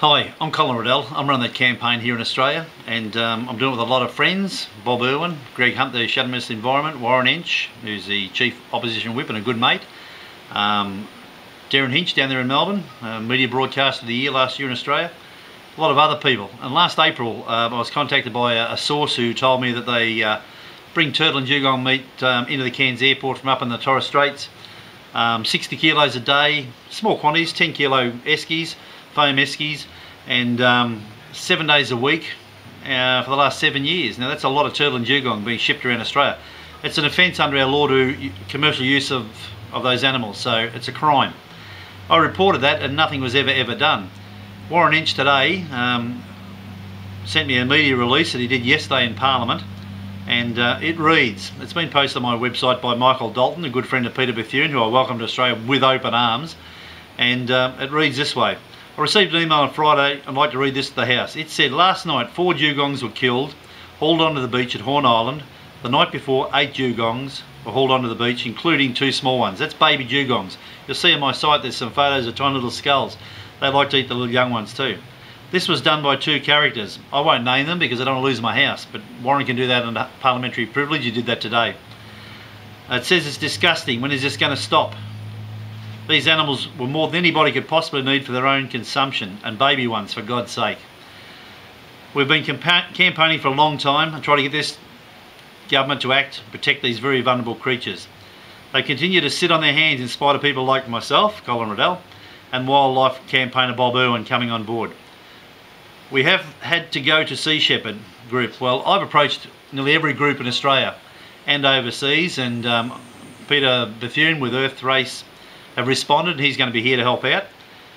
Hi, I'm Colin. I'm running that campaign here in Australia, and I'm doing it with a lot of friends: Bob Irwin, Greg Hunt, the Shadow Minister Environment, Warren Inch, who's the Chief Opposition Whip and a good mate, Darren Hinch down there in Melbourne, Media Broadcaster of the Year last year in Australia, a lot of other people. And last April I was contacted by a source who told me that they bring turtle and dugong meat into the Cairns airport from up in the Torres Straits, 60 kilos a day, small quantities, 10 kilo eskies, foam eskies, and 7 days a week for the last 7 years. Now that's a lot of turtle and dugong being shipped around Australia. It's an offence under our law to commercial use of those animals, so it's a crime. I reported that and nothing was ever done. Warren Inch today sent me a media release that he did yesterday in Parliament, and it reads, it's been posted on my website by Michael Dalton, a good friend of Peter Bethune, who I welcome to Australia with open arms, and it reads this way. I received an email on Friday. I'd like to read this to the House. It said, last night 4 dugongs were killed, hauled onto the beach at Horn Island. The night before 8 dugongs were hauled onto the beach, including 2 small ones. That's baby dugongs. You'll see on my site there's some photos of tiny little skulls. They like to eat the little young ones too. This was done by 2 characters. I won't name them because I don't want to lose my house, but Warren can do that under parliamentary privilege. He did that today. It says it's disgusting. When is this going to stop? These animals were more than anybody could possibly need for their own consumption, and baby ones, for God's sake. We've been campaigning for a long time and trying to get this government to act to protect these very vulnerable creatures. They continue to sit on their hands in spite of people like myself, Colin Riddell, and wildlife campaigner Bob Irwin coming on board. We have had to go to Sea Shepherd group. Well, I've approached nearly every group in Australia and overseas, and Peter Bethune with Earth Race have responded. He's going to be here to help out.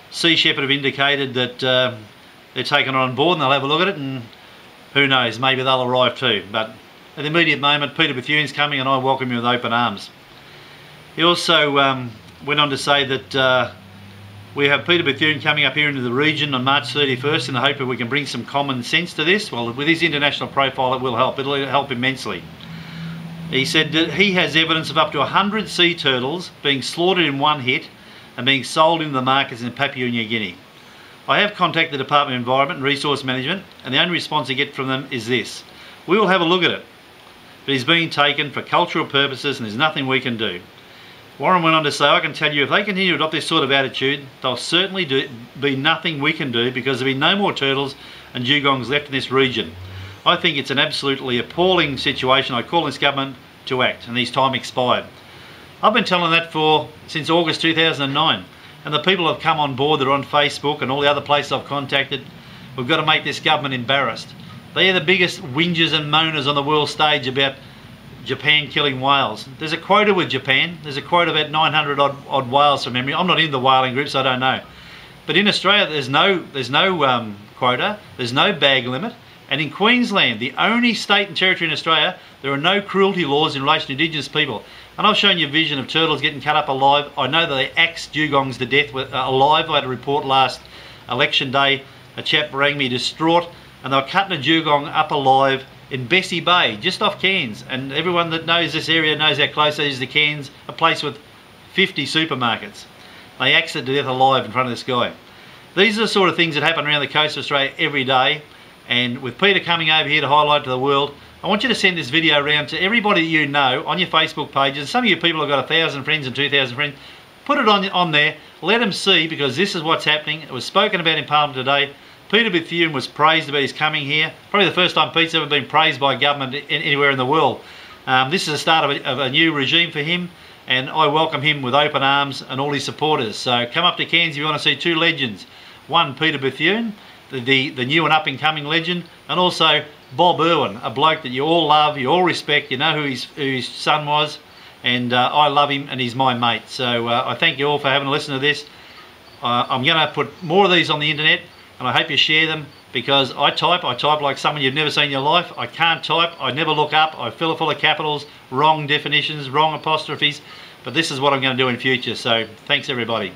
Sea Shepherd have indicated that they're taking it on board and they'll have a look at it, and who knows, maybe they'll arrive too. But at the immediate moment, Peter Bethune's coming and I welcome you with open arms. He also went on to say that we have Peter Bethune coming up here into the region on March 31st in the hope that we can bring some common sense to this. Well, with his international profile it will help. It'll help immensely. He said that he has evidence of up to 100 sea turtles being slaughtered in one hit and being sold into the markets in Papua New Guinea. I have contacted the Department of Environment and Resource Management, and the only response I get from them is this: we will have a look at it, but he's being taken for cultural purposes and there's nothing we can do. Warren went on to say, I can tell you if they continue to adopt this sort of attitude, there'll certainly be nothing we can do, because there'll be no more turtles and dugongs left in this region. I think it's an absolutely appalling situation. I call this government to act, and his time expired. I've been telling that since August 2009, and the people have come on board that are on Facebook and all the other places I've contacted. We've got to make this government embarrassed. They are the biggest whingers and moaners on the world stage about Japan killing whales. There's a quota with Japan. There's a quota about 900 odd whales from memory. I'm not in the whaling group, so I don't know. But in Australia there's no quota, there's no bag limit. And in Queensland, the only state and territory in Australia, there are no cruelty laws in relation to Indigenous people. And I've shown you a vision of turtles getting cut up alive. I know that they axe dugongs to death alive. I had a report last election day. A chap rang me distraught, and they were cutting a dugong up alive in Bessie Bay, just off Cairns. And everyone that knows this area knows how close it is to Cairns, a place with 50 supermarkets. They axe it to death alive in front of this guy. These are the sort of things that happen around the coast of Australia every day. And with Peter coming over here to highlight to the world, I want you to send this video around to everybody that you know on your Facebook pages. Some of you people have got 1,000 friends and 2,000 friends. Put it on there, let them see, because this is what's happening. It was spoken about in Parliament today. Peter Bethune was praised about his coming here. Probably the first time Pete's ever been praised by government anywhere in the world. This is the start of a new regime for him, and I welcome him with open arms and all his supporters. So come up to Cairns if you want to see 2 legends. One, Peter Bethune, the new and up and coming legend, and also Bob Irwin, a bloke that you all love, you all respect, you know who his son was, and I love him and he's my mate. So I thank you all for having a listen to this. I'm going to put more of these on the internet, and I hope you share them, because I type like someone you've never seen in your life. I can't type, I never look up, I fill it full of capitals, wrong definitions, wrong apostrophes, but this is what I'm going to do in future. So thanks everybody.